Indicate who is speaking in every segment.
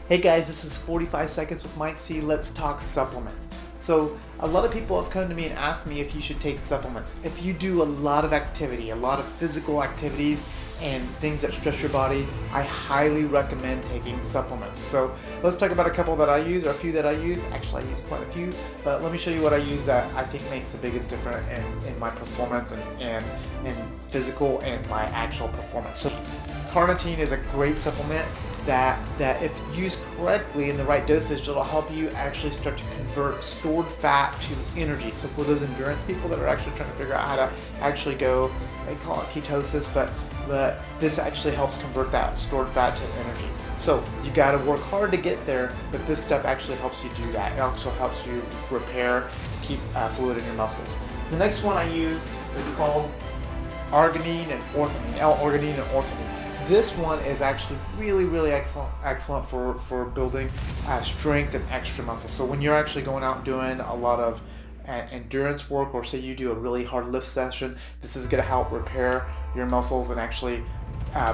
Speaker 1: Hey guys, this is 45 Seconds with Mike C. Let's talk supplements. So a lot of people have come to me and asked me if you should take supplements. If you do a lot of activity, a lot of physical activities and things that stress your body, I highly recommend taking supplements. So let's talk about a couple that I use, or a few that I use. Actually, I use quite a few, but let me show you what I use that I think makes the biggest difference in my performance and physical and my actual performance. So carnitine is a great supplement that if used correctly in the right dosage, it'll help you actually start to convert stored fat to energy. So for those endurance people that are actually trying to figure out how to actually go, they call it ketosis, but this actually helps convert that stored fat to energy. So you got to work hard to get there, but this stuff actually helps you do that. It also helps you repair, keep fluid in your muscles. The next one I use is called Arginine and Ornithine, L-Arginine and Ornithine. This one is actually really excellent for building strength and extra muscle. So when you're actually going out and doing a lot of endurance work, or say you do a really hard lift session, this is going to help repair your muscles and actually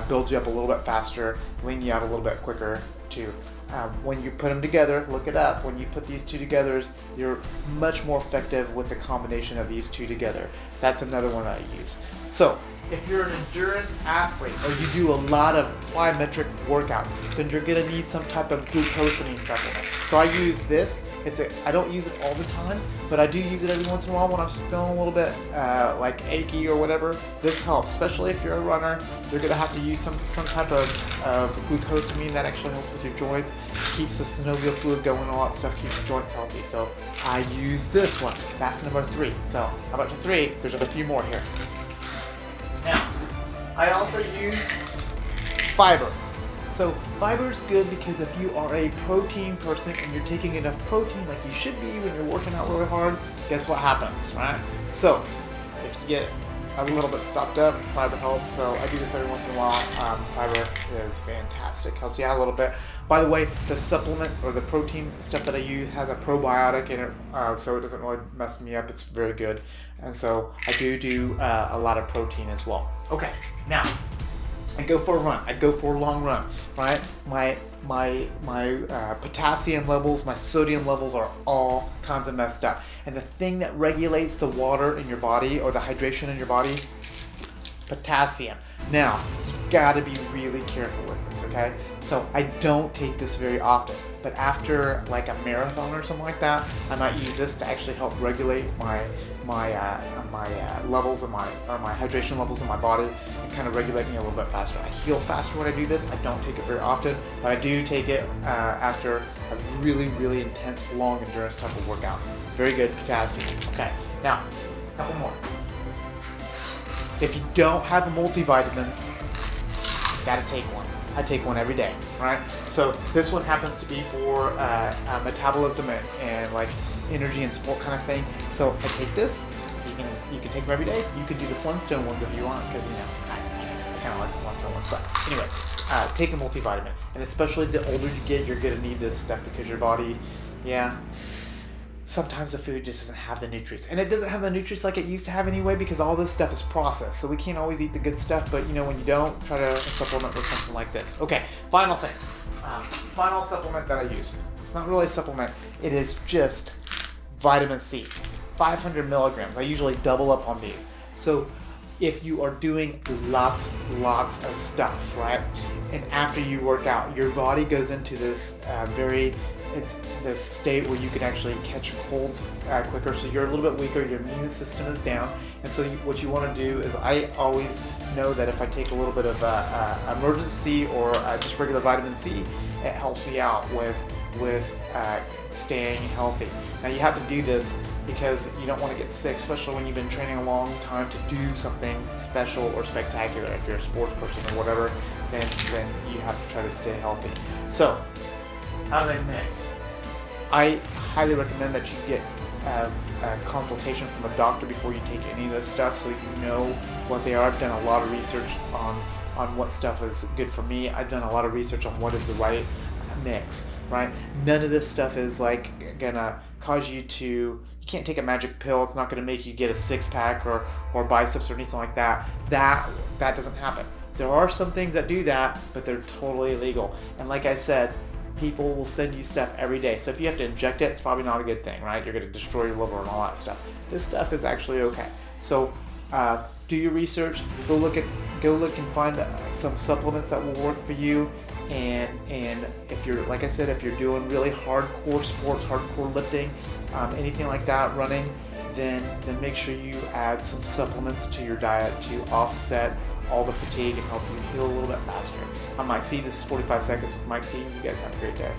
Speaker 1: build you up a little bit faster, lean you out a little bit quicker too. When you put them together, look it up, when you put these two together, you're much more effective with the combination of these two together. That's another one that I use. So if you're an endurance athlete or you do a lot of plyometric workouts, then you're going to need some type of glucosamine supplement. So I use this. I don't use it all the time, but I do use it every once in a while when I'm feeling a little bit like achy or whatever. This helps, especially if you're a runner. You're going to have to use some type of glucosamine that actually helps with your joints, keeps the synovial fluid going, all that stuff, keeps your joints healthy. So I use this one. That's number 3. So how about the 3? There's a few more here. Now, I also use fiber. So fiber is good because if you are a protein person and you're taking enough protein like you should be when you're working out really hard, guess what happens, right? So if you get a little bit stopped up, fiber helps. So I do this every once in a while. Fiber is fantastic, helps you out a little bit. By the way, the supplement or the protein stuff that I use has a probiotic in it, so it doesn't really mess me up. It's very good. And so I do a lot of protein as well. Okay, now I go for a run. I go for a long run, right? My potassium levels, my sodium levels are all kinds of messed up. And the thing that regulates the water in your body or the hydration in your body, potassium. Now, you gotta be really careful with this, okay? So I don't take this very often, but after like a marathon or something like that, I might use this to actually help regulate my levels of my hydration levels in my body and kind of regulate me a little bit faster. I heal faster when I do this. I don't take it very often, but I do take it after a really intense long endurance type of workout. Very good potassium. Okay, now a couple more. If you don't have a multivitamin, you gotta take one. I take one every day, right? So this one happens to be for metabolism and like energy and sport kind of thing. So I take this. You can take them every day. You can do the Flintstone ones if you want, because I kind of like the Flintstone ones. But anyway, take a multivitamin, and especially the older you get, you're gonna need this stuff because your body, sometimes the food just doesn't have the nutrients, and it doesn't have the nutrients like it used to have anyway because all this stuff is processed. So we can't always eat the good stuff, but when you don't, try to supplement with something like this. Okay, final thing, final supplement that I use. It's not really a supplement. It is just vitamin C, 500 milligrams. I usually double up on these. So if you are doing lots of stuff, right, and after you work out, your body goes into this it's this state where you can actually catch colds quicker, so you're a little bit weaker, your immune system is down, and so what you want to do is, I always know that if I take a little bit of emergency or just regular vitamin C, it helps me out with staying healthy. Now you have to do this because you don't want to get sick, especially when you've been training a long time to do something special or spectacular. If you're a sports person or whatever, then you have to try to stay healthy. So how do they mix? I highly recommend that you get a consultation from a doctor before you take any of this stuff, so you know what they are. I've done a lot of research on what stuff is good for me. I've done a lot of research on what is the right mix, right? None of this stuff is like gonna cause you to, you can't take a magic pill. It's not gonna make you get a six-pack or biceps or anything like that. That doesn't happen. There are some things that do that, but they're totally illegal. And like I said, people will send you stuff every day. So if you have to inject it, it's probably not a good thing, right? You're going to destroy your liver and all that stuff. This stuff is actually okay. So do your research. Go look and find some supplements that will work for you. And if you're, like I said, if you're doing really hardcore sports, hardcore lifting, anything like that, running, then make sure you add some supplements to your diet to offset all the fatigue and help you heal a little bit faster. I'm Mike C. This is 45 Seconds with Mike C. You guys have a great day.